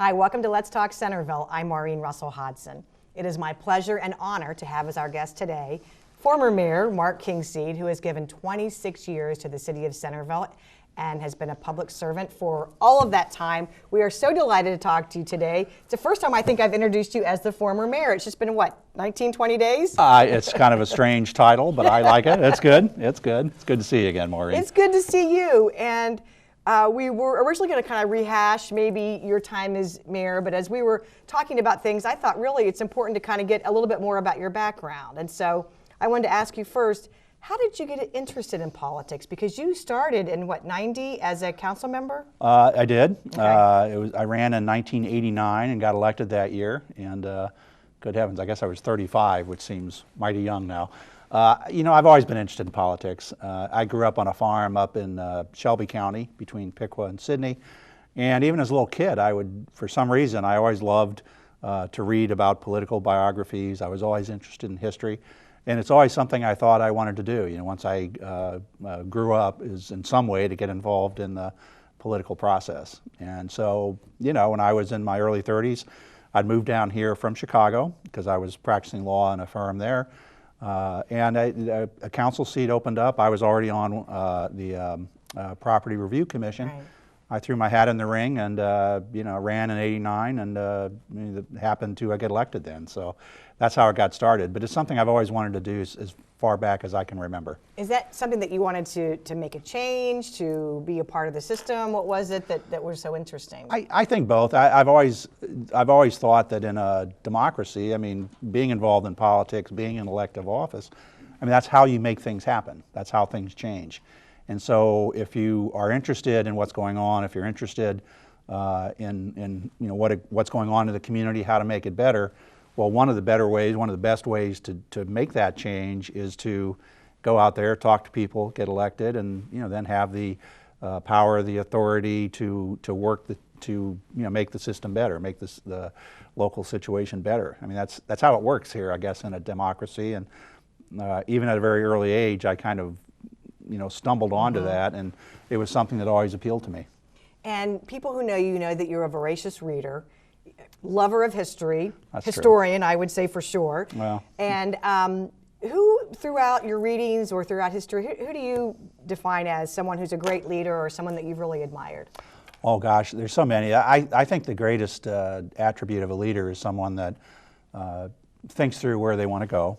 Hi, welcome to Let's Talk Centerville. I'm Maureen Russell Hodson. It is my pleasure and honor to have as our guest today former Mayor Mark Kingseed, who has given 26 years to the City of Centerville and has been a public servant for all of that time. We are so delighted to talk to you today. It's the first time I think I've introduced you as the former mayor. It's just been, what, 19, 20 days? It's kind of a strange title, but I like it. It's good. It's good. It's good to see you again, Maureen. It's good to see you. And we were originally going to kind of rehash maybe your time as mayor, but as we were talking about things, I thought really it's important to kind of get a little bit more about your background. And so I wanted to ask you first, how did you get interested in politics? Because you started in, what, 90 as a council member? I did. Okay. I ran in 1989 and got elected that year. And good heavens, I guess I was 35, which seems mighty young now. I've always been interested in politics. I grew up on a farm up in Shelby County between Piqua and Sydney. And even as a little kid, for some reason, I always loved to read about political biographies. I was always interested in history. And it's always something I thought I wanted to do. Once I grew up, is in some way to get involved in the political process. And so, when I was in my early 30s, I'd moved down here from Chicago because I was practicing law in a firm there. And a council seat opened up. I was already on the Property Review Commission. Right. I threw my hat in the ring and ran in '89 and happened to get elected then. So that's how it got started. But it's something I've always wanted to do as far back as I can remember. Is that something that you wanted to make a change, to be a part of the system? What was it that was so interesting? I think both. I've always thought that in a democracy, being involved in politics, being in elective office, that's how you make things happen. That's how things change. And so if you are interested in what's going on, if you're interested in what's going on in the community, how to make it better, well, one of the best ways to make that change is to go out there, talk to people, get elected, and then have the power, the authority to work to make the system better, make the local situation better. That's how it works here, I guess, in a democracy. And even at a very early age, I kind of stumbled onto that, and it was something that always appealed to me. And people who know you know that you're a voracious reader, lover of history, That's historian, true. I would say for sure. Well. And who throughout your readings or throughout history, who do you define as someone who's a great leader or someone that you've really admired? Oh gosh, there's so many. I think the greatest attribute of a leader is someone that thinks through where they want to go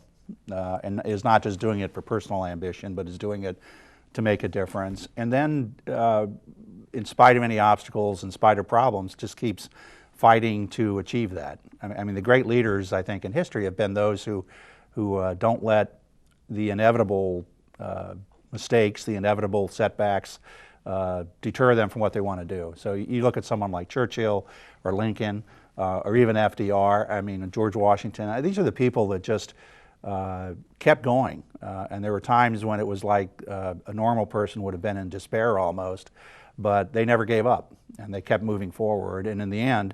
and is not just doing it for personal ambition, but is doing it to make a difference. And then in spite of any obstacles, in spite of problems, just keeps fighting to achieve that. The great leaders, I think, in history have been those who don't let the inevitable mistakes, the inevitable setbacks, deter them from what they want to do. So you look at someone like Churchill or Lincoln or even FDR, George Washington. These are the people that just kept going. And there were times when it was like a normal person would have been in despair almost, but they never gave up and they kept moving forward. And in the end,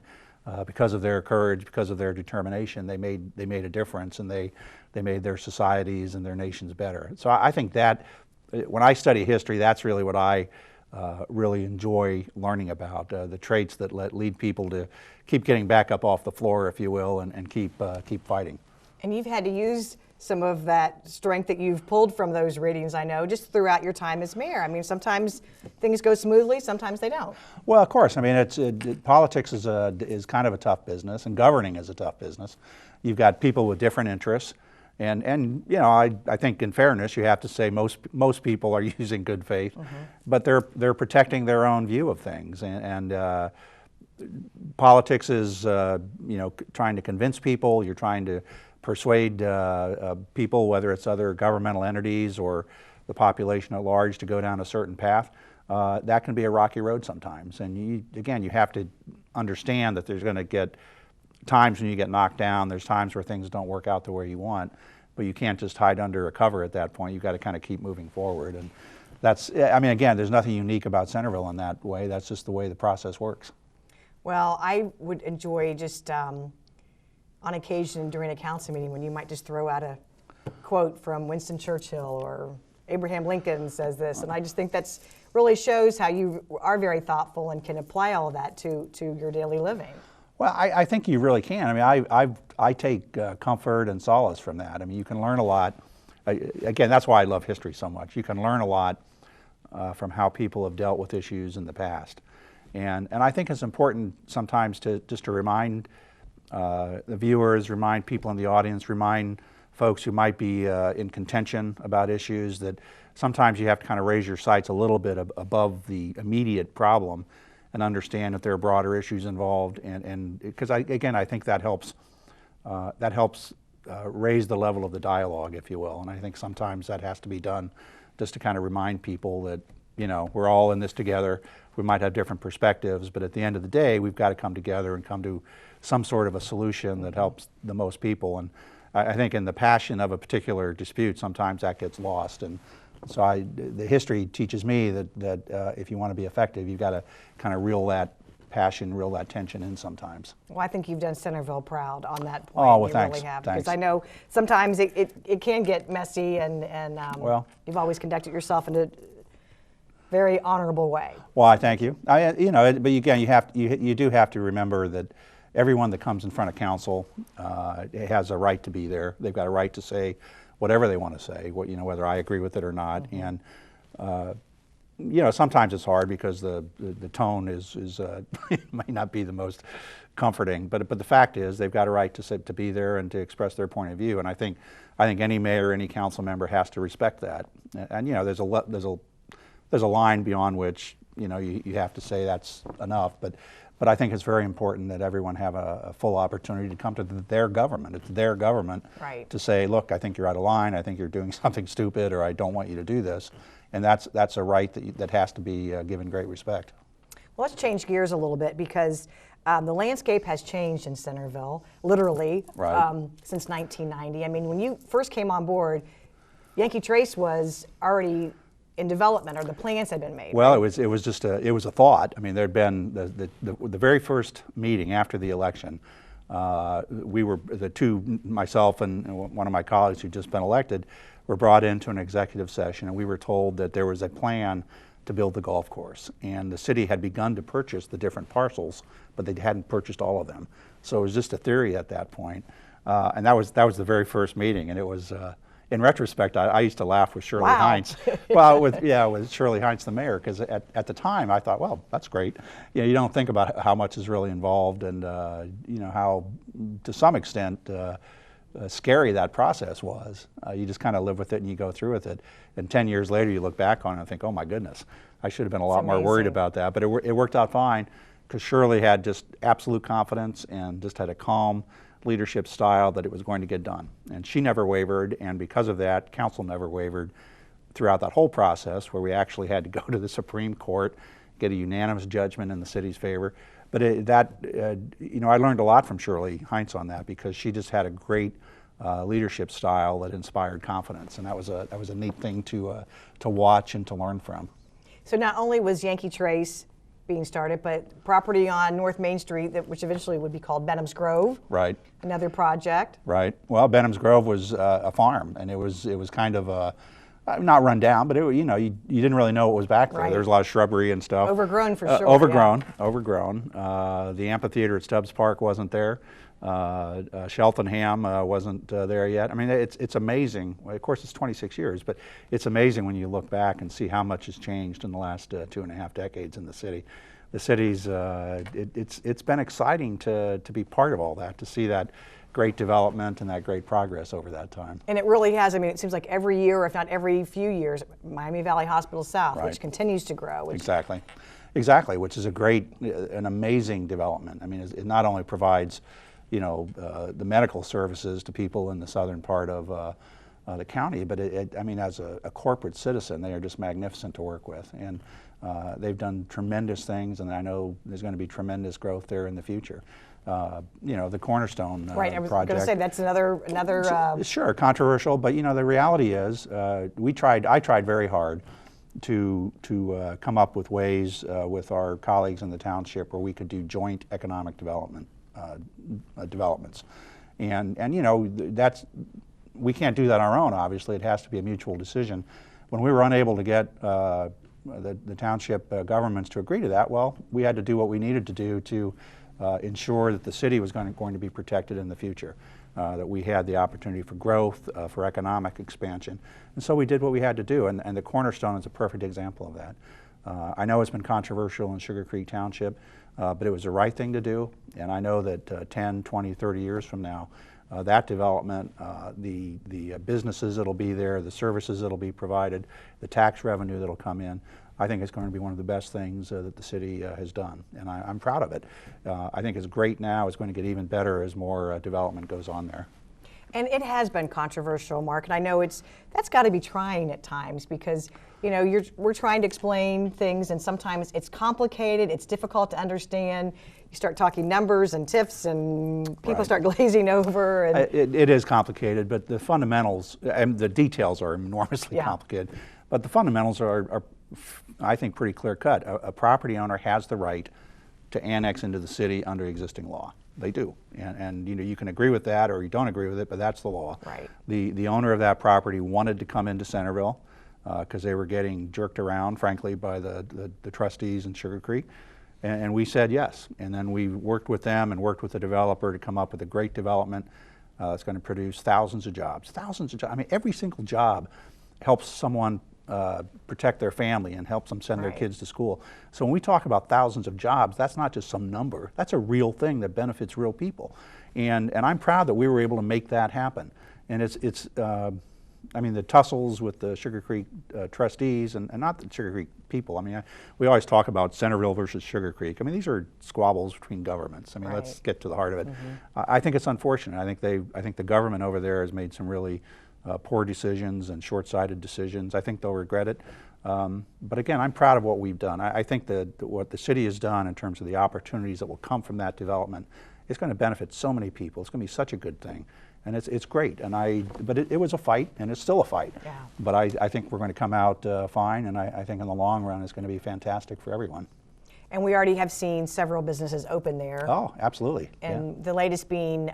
because of their courage, because of their determination, they made a difference, and they made their societies and their nations better. So I think that when I study history, that's really what I really enjoy learning about, the traits that lead people to keep getting back up off the floor, if you will, and keep fighting. And you've had to use some of that strength that you've pulled from those readings, I know, just throughout your time as mayor. Sometimes things go smoothly, sometimes they don't. Well, of course. Politics is kind of a tough business, and governing is a tough business. You've got people with different interests, and I think in fairness, you have to say most people are using good faith, but they're protecting their own view of things, and politics is trying to convince people. You're trying to persuade people, whether it's other governmental entities or the population at large, to go down a certain path. That can be a rocky road sometimes. And you have to understand that there's going to get times when you get knocked down. There's times where things don't work out the way you want, but you can't just hide under a cover at that point. You've got to kind of keep moving forward. And that's, again, there's nothing unique about Centerville in that way. That's just the way the process works. Well, I would enjoy just on occasion during a council meeting when you might just throw out a quote from Winston Churchill or Abraham Lincoln says this, and I just think that's really shows how you are very thoughtful and can apply all of that to your daily living. Well, I think you really can. I mean, I take comfort and solace from that. I mean, you can learn a lot. Again, that's why I love history so much. You can learn a lot from how people have dealt with issues in the past. And I think it's important sometimes to remind the viewers, remind people in the audience, remind folks who might be in contention about issues that sometimes you have to kind of raise your sights a little bit above the immediate problem and understand that there are broader issues involved, and because again, I think that helps raise the level of the dialogue, if you will. And I think sometimes that has to be done just to kind of remind people that, you know, we're all in this together. We might have different perspectives, but at the end of the day, we've got to come together and come to some sort of a solution that helps the most people. And I think in the passion of a particular dispute, sometimes that gets lost. And so the history teaches me that if you want to be effective, you've got to kind of reel that passion, reel that tension in sometimes. Well, I think you've done Centerville proud on that point. Oh, well, you thanks. Really have, Thanks. because I know sometimes it can get messy, and well, you've always conducted yourself in a very honorable way. Well, I thank you. You know, but again, you do have to remember that everyone that comes in front of council has a right to be there. They've got a right to say whatever they want to say, you know, whether I agree with it or not. And you know, sometimes it's hard because the tone is might not be the most comforting. But the fact is, they've got a right to be there and to express their point of view. And I think any mayor, any council member has to respect that. And you know, there's a line beyond which, you know, you have to say that's enough. But I think it's very important that everyone have a full opportunity to come to their government. It's their government Right. to say, look, I think you're out of line, I think you're doing something stupid, or I don't want you to do this. And that's a right that has to be given great respect. Well, let's change gears a little bit, because the landscape has changed in Centerville, literally, Right. since 1990. I mean, when you first came on board, Yankee Trace was already in development, or the plans had been made. Well, right? it was just a thought. I mean, there'd been the very first meeting after the election. We were myself and one of my colleagues who'd just been elected, were brought into an executive session, and we were told that there was a plan to build the golf course, and the city had begun to purchase the different parcels, but they hadn't purchased all of them. So it was just a theory at that point, and that was the very first meeting, and it was. In retrospect, I used to laugh with Shirley Wow. Hines. Well, with Shirley Hines, the mayor, because at the time I thought, well, that's great. You know, you don't think about how much is really involved, and you know how, to some extent, scary that process was. You just kind of live with it and you go through with it. And 10 years later, you look back on it and think, oh my goodness, I should have been a lot more worried about that. But it worked out fine, because Shirley had just absolute confidence and just had a calm leadership style that it was going to get done. And she never wavered, and because of that, council never wavered throughout that whole process, where we actually had to go to the Supreme Court, get a unanimous judgment in the city's favor. But you know, I learned a lot from Shirley Hines on that, because she just had a great leadership style that inspired confidence, and that was a neat thing to watch and to learn from. So not only was Yankee Trace being started, but property on North Main Street, which eventually would be called Benham's Grove. Right. Another project. Right. Well, Benham's Grove was a farm, and it was kind of not run down, but you know, you didn't really know what was back there. Right. There was a lot of shrubbery and stuff. Overgrown for sure. Overgrown. Yeah. Overgrown. The amphitheater at Stubbs Park wasn't there. Cheltenham wasn't there yet. I mean, it's amazing. Well, of course, it's 26 years, but it's amazing when you look back and see how much has changed in the last 2.5 decades in the city. The city's it's been exciting to be part of all that, to see that great development and that great progress over that time. And it really has. I mean, it seems like every year, if not every few years, Miami Valley Hospital South, Right. which continues to grow. Exactly, which is an amazing development. I mean, it not only provides, you know, the medical services to people in the southern part of the county, but I mean, as a corporate citizen, they are just magnificent to work with, and they've done tremendous things, and I know there's going to be tremendous growth there in the future. You know, the Cornerstone Right, I was project. going to say that's another. Sure, controversial, but you know, the reality is, I tried very hard to come up with ways with our colleagues in the township where we could do joint economic developments, and you know, we can't do that on our own. Obviously, it has to be a mutual decision. When we were unable to get the township governments to agree to that, well, we had to do what we needed to do to ensure that the city was going to be protected in the future, that we had the opportunity for growth, for economic expansion. And so we did what we had to do, and the Cornerstone is a perfect example of that. I know it's been controversial in Sugar Creek Township, but it was the right thing to do, and I know that 10, 20, 30 years from now, that development, the businesses that'll be there, the services that'll be provided, the tax revenue that'll come in, I think it's going to be one of the best things that the city has done, and I'm proud of it. I think it's great now. It's going to get even better as more development goes on there. And it has been controversial, Mark, and I know that's got to be trying at times because we're trying to explain things, and sometimes it's complicated, it's difficult to understand. You start talking numbers and TIFs, and people Right. start glazing over. And It is complicated, but the fundamentals and the details are enormously complicated. But the fundamentals are, I think, pretty clear cut. A property owner has the right to annex into the city under existing law. They do, and you can agree with that or you don't agree with it, but that's the law. Right. The owner of that property wanted to come into Centerville because they were getting jerked around, frankly, by the trustees in Sugar Creek, and we said yes. And then we worked with them and worked with the developer to come up with a great development that's going to produce thousands of jobs. Thousands of jobs. I mean, every single job helps someone protect their family and helps them send their kids to school. So when we talk about thousands of jobs, that's not just some number. That's a real thing that benefits real people. And I'm proud that we were able to make that happen. And I mean, the tussles with the Sugar Creek trustees and not the Sugar Creek people. I mean, we always talk about Centerville versus Sugar Creek. I mean, these are squabbles between governments. I mean, let's get to the heart of it. I think it's unfortunate. I think the government over there has made some really poor decisions and short-sighted decisions. I think they'll regret it. But again, I'm proud of what we've done. I think that what the city has done in terms of the opportunities that will come from that development is going to benefit so many people. It's going to be such a good thing. And it's great. But it was a fight, and it's still a fight. Yeah. But I think we're going to come out fine, and I think in the long run it's going to be fantastic for everyone. And we already have seen several businesses open there. Oh, absolutely. And the latest being,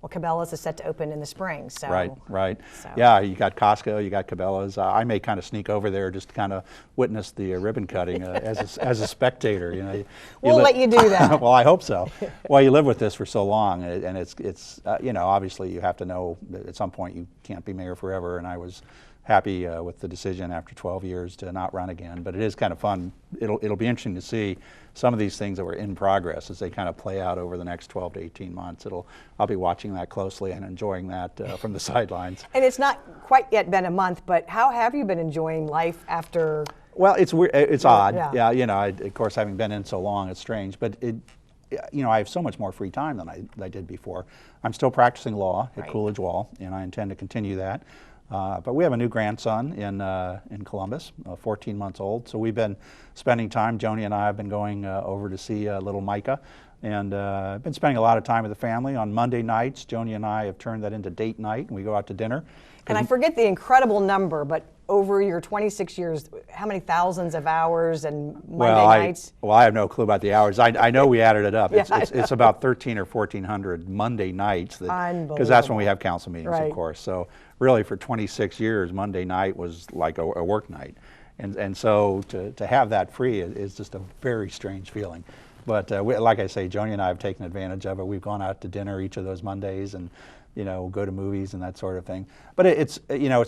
Cabela's is set to open in the spring. So, Right. So. Yeah, you got Costco, you got Cabela's. I may kind of sneak over there just to kind of witness the ribbon cutting as a spectator. We'll let you do that. Well, I hope so. Well, you live with this for so long, and it's obviously you have to know that at some point you can't be mayor forever, and I was happy with the decision after 12 years to not run again, but it is kind of fun. It'll be interesting to see some of these things that were in progress as they kind of play out over the next 12 to 18 months. I'll be watching that closely and enjoying that from the sidelines. And it's not quite yet been a month, but how have you been enjoying life after? Well, it's weird. It's odd. Yeah. Of course, having been in so long, it's strange, but I have so much more free time than I did before. I'm still practicing law at Coolidge Law, and I intend to continue that. But we have a new grandson in Columbus, 14 months old. So we've been spending time. Joni and I have been going over to see little Micah, and been spending a lot of time with the family. On Monday nights, Joni and I have turned that into date night, and we go out to dinner. And I forget the incredible number, but over your 26 years, how many thousands of hours and Monday nights? I have no clue about the hours. I know we added it up. Yeah, It's about 1,300 or 1,400 Monday nights, because that's when we have council meetings, of course. So really, for 26 years, Monday night was like a work night. And so to have that free is just a very strange feeling. But like I say, Joni and I have taken advantage of it. We've gone out to dinner each of those Mondays, and go to movies and that sort of thing. But it's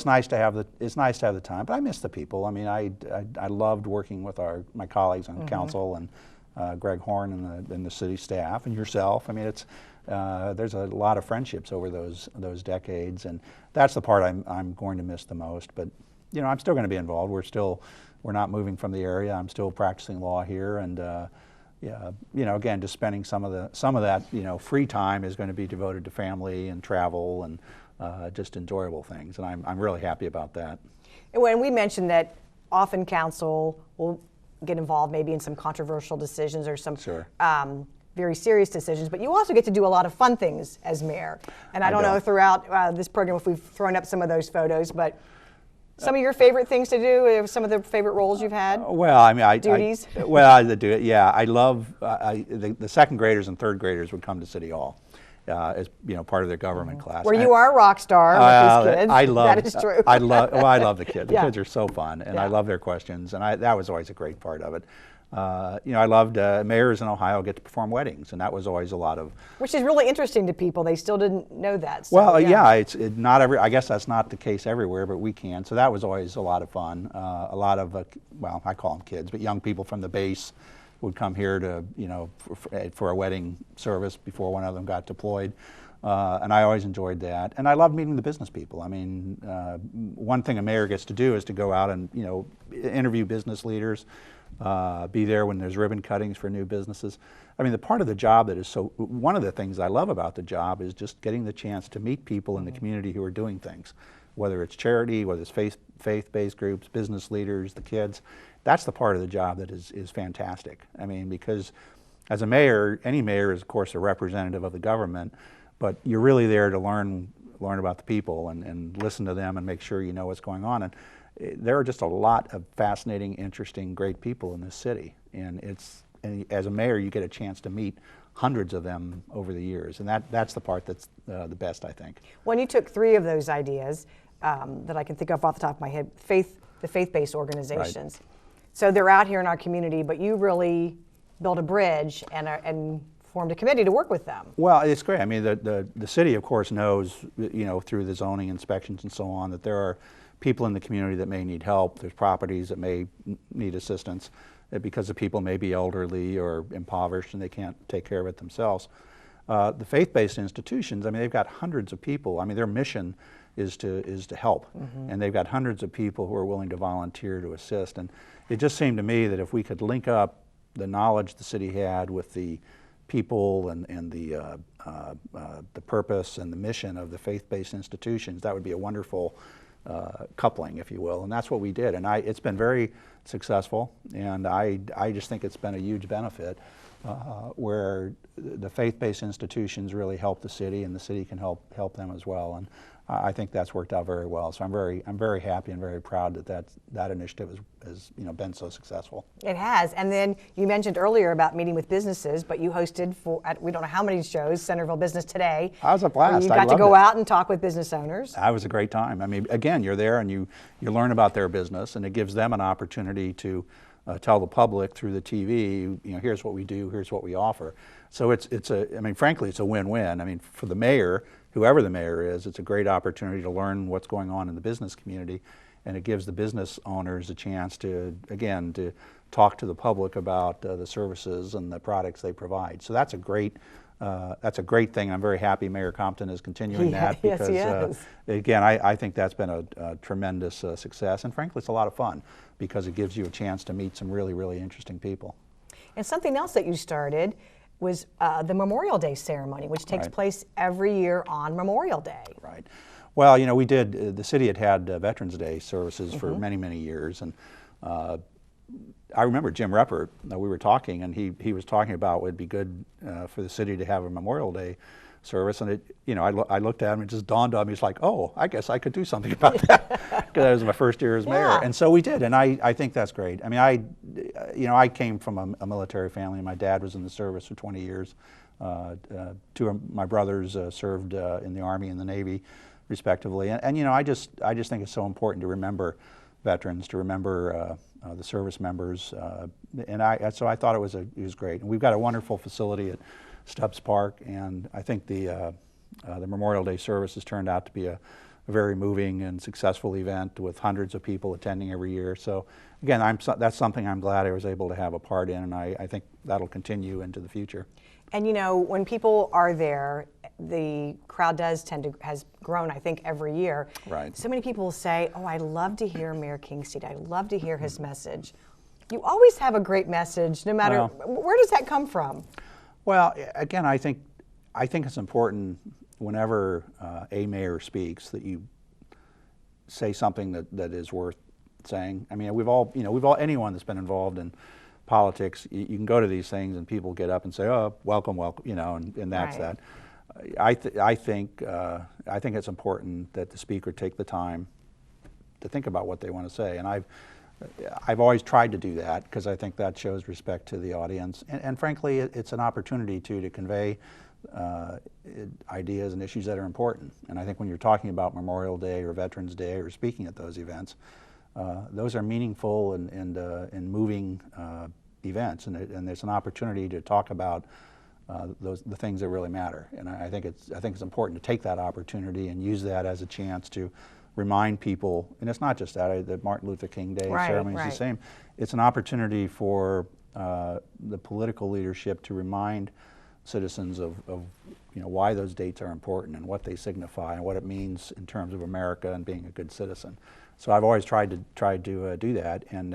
nice to have the time. But I miss the people. I mean, I loved working with my colleagues on council and Greg Horn and the city staff and yourself. I mean, there's a lot of friendships over those decades, and that's the part I'm going to miss the most. But I'm still going to be involved. We're not moving from the area. I'm still practicing law here, and again, just spending some of that free time is going to be devoted to family and travel and just enjoyable things, and I'm really happy about that. And when we mentioned that often council will get involved maybe in some controversial decisions or some very serious decisions, but you also get to do a lot of fun things as mayor. And I don't know throughout this program if we've thrown up some of those photos, but some of your favorite things to do, some of the favorite roles you've had? Well, I mean, duties? I love, the second graders and third graders would come to City Hall as part of their government class. Where you are a rock star with these kids. That is true. I love the kids. The kids are so fun, and I love their questions, and that was always a great part of it. I loved mayors in Ohio get to perform weddings, and that was always a lot of. Which is really interesting to people. They still didn't know that. So, Well, yeah, it's not every. I guess that's not the case everywhere, but we can. So that was always a lot of fun. A lot of, well, I call them kids, but young people from the base would come here to, for a wedding service before one of them got deployed. And I always enjoyed that. And I loved meeting the business people. I mean, one thing a mayor gets to do is to go out and, interview business leaders, be there when there's ribbon cuttings for new businesses. I mean, the part of the job that is one of the things I love about the job is just getting the chance to meet people in the community who are doing things, whether it's charity, whether it's faith-based groups, business leaders, the kids. That's the part of the job that is fantastic. I mean, because as a mayor, any mayor is, of course, a representative of the government, but you're really there to learn about the people and listen to them and make sure you know what's going on. And there are just a lot of fascinating, interesting, great people in this city. And as a mayor, you get a chance to meet hundreds of them over the years. And that's the part that's the best, I think. When you took 3 of those ideas that I can think of off the top of my head, the faith-based organizations. Right. So they're out here in our community, but you really built a bridge and formed a committee to work with them. Well, it's great. I mean, the city, of course, knows, through the zoning inspections and so on, that there are people in the community that may need help. There's properties that may need assistance because the people may be elderly or impoverished and they can't take care of it themselves. The faith-based institutions, I mean, they've got hundreds of people. I mean, their mission is to help, and they've got hundreds of people who are willing to volunteer to assist. And it just seemed to me that if we could link up the knowledge the city had with the people and the purpose and the mission of the faith-based institutions, that would be a wonderful coupling, if you will. And that's what we did. And it's been very successful, and I just think it's been a huge benefit where the faith-based institutions really help the city, and the city can help them as well. And I think that's worked out very well. So I'm very happy and very proud that initiative has been so successful. It has. And then you mentioned earlier about meeting with businesses, but you hosted we don't know how many shows, Centerville Business Today. I was a blast. You got to go out and talk with business owners. That was a great time. I mean, again, you're there and you learn about their business, and it gives them an opportunity to tell the public through the TV, here's what we do, here's what we offer. So I mean, frankly, it's a win-win. I mean, for the mayor, whoever the mayor is, it's a great opportunity to learn what's going on in the business community, and it gives the business owners a chance to talk to the public about the services and the products they provide. So that's a great thing. I'm very happy Mayor Compton is continuing that because, yes, he is. Again, I think that's been a tremendous success, and frankly, it's a lot of fun because it gives you a chance to meet some really, really interesting people. And something else that you started was the Memorial Day ceremony, which takes Right. place every year on Memorial Day. Right. Well, we did, the city had Veterans Day services for many, many years. And I remember Jim Reppert, we were talking, and he was talking about it would be good for the city to have a Memorial Day service. And I looked at him, and it just dawned on me, it's like, oh, I guess I could do something about that, because that was my first year as mayor. Yeah. And so we did, and I think that's great. I mean, I came from a military family. My dad was in the service for 20 years. 2 of my brothers served in the Army and the Navy, respectively. And I just think it's so important to remember veterans, to remember the service members. So I thought it was great. And we've got a wonderful facility at Stubbs Park, and I think the Memorial Day service has turned out to be a very moving and successful event with hundreds of people attending every year. So again, that's something I'm glad I was able to have a part in, and I think that'll continue into the future. And when people are there, the crowd has grown, I think, every year. Right. So many people will say, oh, I love to hear Mayor Kingseed. I love to hear his message. You always have a great message, no matter, where does that come from? Well, again, I think it's important whenever a mayor speaks that you say something that is worth saying. I mean, anyone that's been involved in politics, you can go to these things and people get up and say, "Oh, welcome," and that's Right. that. I think it's important that the speaker take the time to think about what they want to say, and I've always tried to do that because I think that shows respect to the audience, and frankly, it's an opportunity to convey ideas and issues that are important. And I think when you're talking about Memorial Day or Veterans Day or speaking at those events, those are meaningful and moving events, and there's an opportunity to talk about the things that really matter. And I think it's important to take that opportunity and use that as a chance to remind people. And it's not just that. The Martin Luther King Day ceremony is the same. It's an opportunity for the political leadership to remind citizens of why those dates are important and what they signify and what it means in terms of America and being a good citizen. So I've always tried to do that, and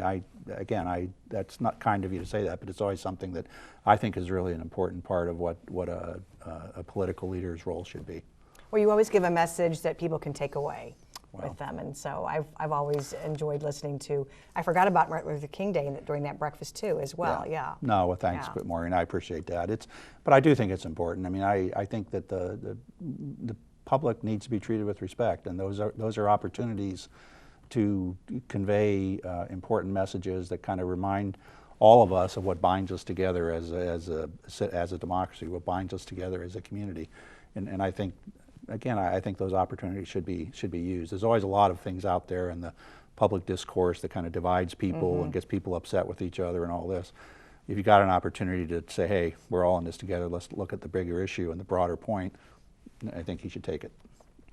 that's not kind of you to say that, but it's always something that I think is really an important part of what a political leader's role should be. Well, you always give a message that people can take away with them, and so I've always enjoyed listening to. I forgot about Martin Luther King Day during that breakfast too, as well. Yeah. No, well, thanks, Maureen. I appreciate that. But I do think it's important. I mean, I think that the public needs to be treated with respect, and those are opportunities to convey important messages that kind of remind all of us of what binds us together as a democracy, what binds us together as a community, and I think. Again, I think those opportunities should be used. There's always a lot of things out there in the public discourse that kind of divides people and gets people upset with each other and all this. If you got an opportunity to say, hey, we're all in this together, let's look at the bigger issue and the broader point, I think you should take it.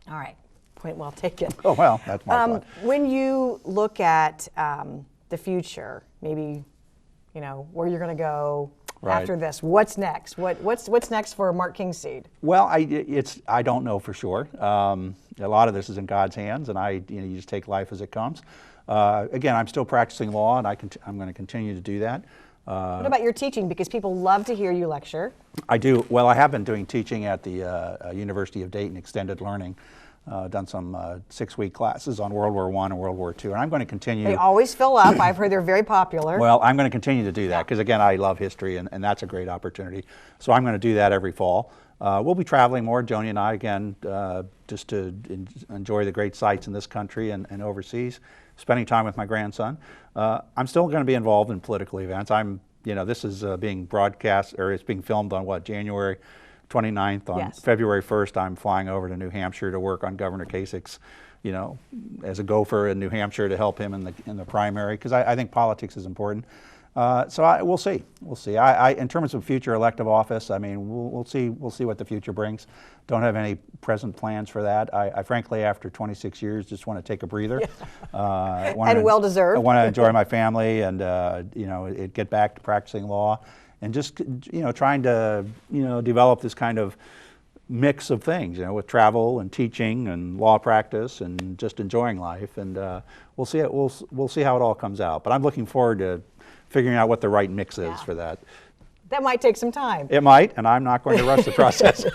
All right, point well taken. Oh, well, that's my thought. When you look at the future, maybe, where you're going to go after this, what's next? What's next for Mark Kingseed? Well, I don't know for sure. A lot of this is in God's hands, and you just take life as it comes. Again, I'm still practicing law, and I'm going to continue to do that. What about your teaching? Because people love to hear you lecture. I do. Well, I have been doing teaching at the University of Dayton Extended Learning. Done some 6-week classes on World War I and World War II, and I'm going to continue. They always fill up. I've heard they're very popular. Well, I'm going to continue to do that because, again, I love history, and that's a great opportunity. So I'm going to do that every fall. We'll be traveling more, Joni and I, again, just to enjoy the great sights in this country and overseas, spending time with my grandson. I'm still going to be involved in political events. This is being broadcast, or it's being filmed on January 29th. On February 1st, I'm flying over to New Hampshire to work on Governor Kasich's, as a gopher in New Hampshire to help him in the primary, because I think politics is important. So we'll see. We'll see. In terms of future elective office, I mean, we'll see what the future brings. Don't have any present plans for that. I frankly, after 26 years, just want to take a breather. And well deserved. I want to enjoy my family and get back to practicing law. And just trying to develop this kind of mix of things, with travel and teaching and law practice and just enjoying life. And we'll see it. We'll see how it all comes out. But I'm looking forward to figuring out what the right mix is for that. That might take some time. It might, and I'm not going to rush the process.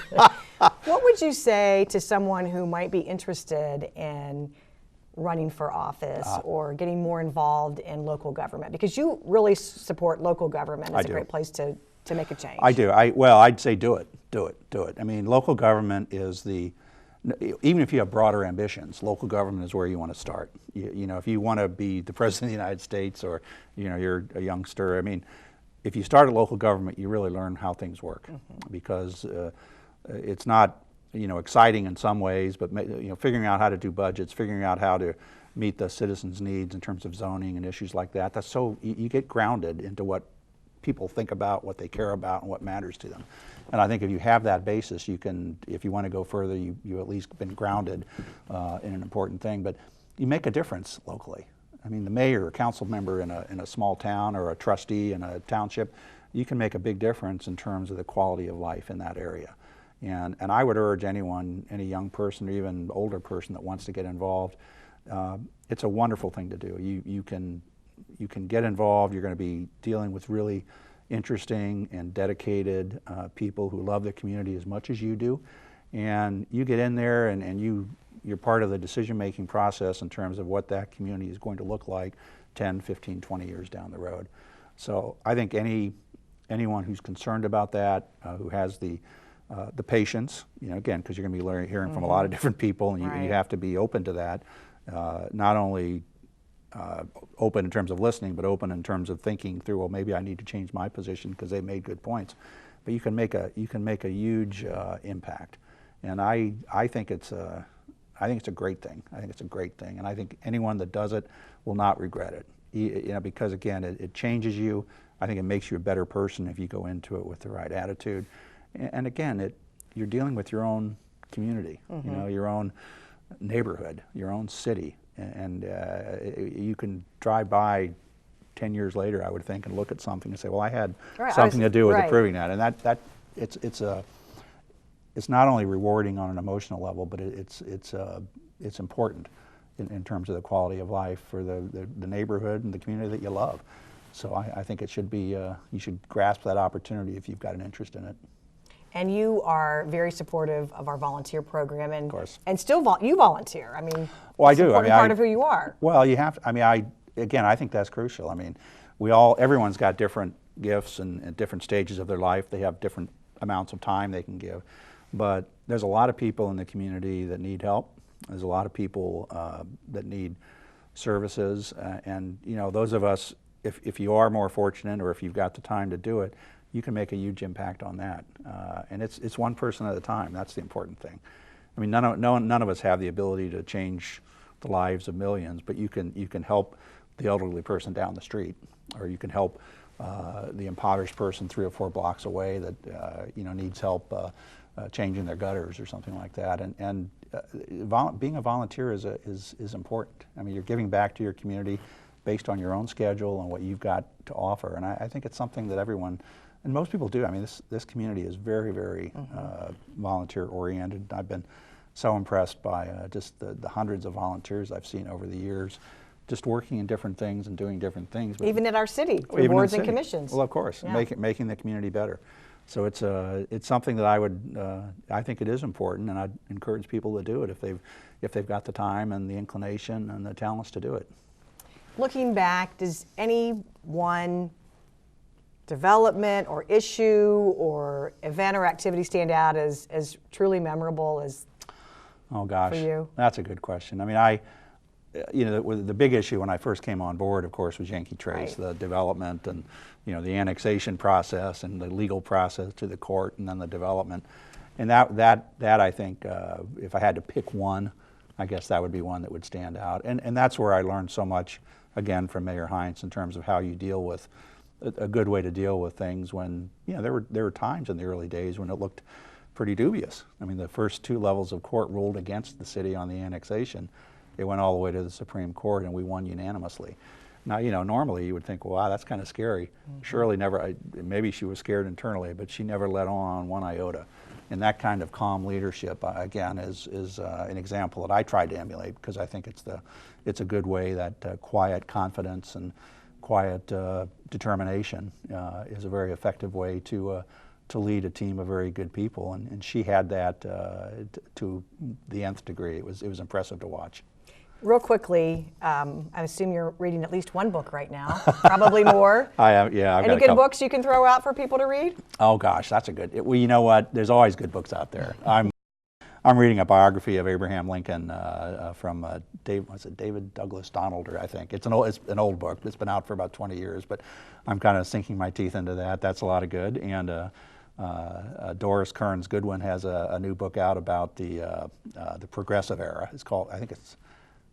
What would you say to someone who might be interested in running for office or getting more involved in local government? Because you really support local government as a great place to make a change. I do. I'd say do it. I mean, local government is even if you have broader ambitions, local government is where you want to start. If you want to be the President of the United States or, you're a youngster, I mean, if you start at local government, you really learn how things work because it's not exciting in some ways, but figuring out how to do budgets, figuring out how to meet the citizens' needs in terms of zoning and issues like that. That's so you get grounded into what people think about, what they care about, and what matters to them. And I think if you have that basis, you can, if you want to go further, you at least been grounded in an important thing. But you make a difference locally. I mean, the mayor or council member in a small town or a trustee in a township, you can make a big difference in terms of the quality of life in that area. And I would urge anyone, any young person or even older person that wants to get involved, it's a wonderful thing to do. You can get involved. You're going to be dealing with really interesting and dedicated people who love the community as much as you do. And you get in there and you're part of the decision-making process in terms of what that community is going to look like 10, 15, 20 years down the road. So I think anyone who's concerned about that, who has the patience, again, because you're going to be hearing from a lot of different people, and you have to be open to that. Not only open in terms of listening, but open in terms of thinking through. Well, maybe I need to change my position because they made good points. But you can make a huge impact, and I think it's a great thing. I think it's a great thing, and I think anyone that does it will not regret it. Because again, it changes you. I think it makes you a better person if you go into it with the right attitude. And again, you're dealing with your own community, you know, your own neighborhood, your own city, and you can drive by 10 years later, I would think, and look at something and say, well, I had something to do with approving that. And it's not only rewarding on an emotional level, but it's important in terms of the quality of life for the neighborhood and the community that you love. So I think it should be, you should grasp that opportunity if you've got an interest in it. And you are very supportive of our volunteer program, and of course. And still you volunteer. I mean, well, I it's do. an important part of who you are. Well, you have to. I mean, I think that's crucial. I mean, everyone's got different gifts and at different stages of their life. They have different amounts of time they can give, but there's a lot of people in the community that need help. There's a lot of people that need services, and you know, those of us, if you are more fortunate or if you've got the time to do it, you can make a huge impact on that. And it's one person at a time. That's the important thing. I mean, none of us have the ability to change the lives of millions, but you can help the elderly person down the street, or you can help the impoverished person 3 or 4 blocks away that you know, needs help changing their gutters or something like that. And being a volunteer is important. I mean, you're giving back to your community based on your own schedule and what you've got to offer. And I think it's something that everyone, and most people do. I mean, this community is very, very volunteer oriented. I've been so impressed by just the hundreds of volunteers I've seen over the years, just working in different things and doing different things. But even at our city, through boards and commissions. Well, of course, yeah. making the community better. So it's something that I think it is important, and I'd encourage people to do it if they've got the time and the inclination and the talents to do it. Looking back, does any one development or issue or event or activity stand out as truly memorable as oh gosh, for you? That's a good question. I mean, you know, the big issue when I first came on board, of course, was Yankee Trace, the development and, you know, the annexation process and the legal process to the court and then the development. And that I think, if I had to pick one, I guess that would be one that would stand out. And that's where I learned so much, again, from Mayor Heinz in terms of how you deal with, a good way to deal with things when, you know, there were times in the early days when it looked pretty dubious. I mean, the first 2 levels of court ruled against the city on the annexation. It went all the way to the Supreme Court, and we won unanimously. Now, you know, normally you would think, well, wow, that's kind of scary. Shirley never, maybe she was scared internally, but she never let on 1 iota. And that kind of calm leadership, again, is an example that I tried to emulate, because I think it's a good way that quiet confidence and quiet determination is a very effective way to lead a team of very good people. And she had that to the nth degree. It was impressive to watch. Real quickly, I assume you're reading at least 1 book right now, probably more. I am, yeah. Any good books you can throw out for people to read? Oh gosh, that's a good. Well, you know what? There's always good books out there. I'm reading a biography of Abraham Lincoln from David Douglas Donald, I think. It's an old book. It's been out for about 20 years, but I'm kind of sinking my teeth into that. That's a lot of good. And Doris Kearns Goodwin has a new book out about the Progressive Era. It's called, I think it's,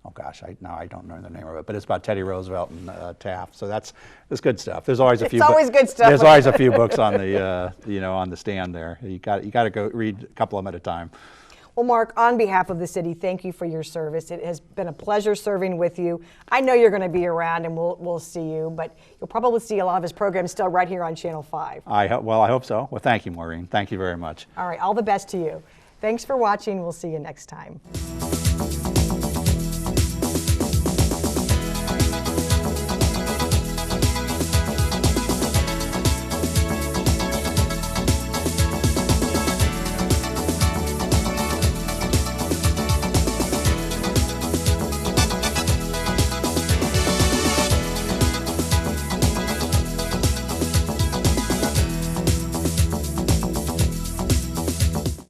oh gosh, I don't know the name of it, but it's about Teddy Roosevelt and Taft. So that's good stuff. There's always a few. It's always good stuff. There's always a few books on the on the stand there. You got to go read a couple of them at a time. Well, Mark, on behalf of the city, thank you for your service. It has been a pleasure serving with you. I know you're going to be around, and we'll see you, but you'll probably see a lot of his programs still right here on Channel 5. I hope so. Well, thank you, Maureen. Thank you very much. All right, all the best to you. Thanks for watching. We'll see you next time.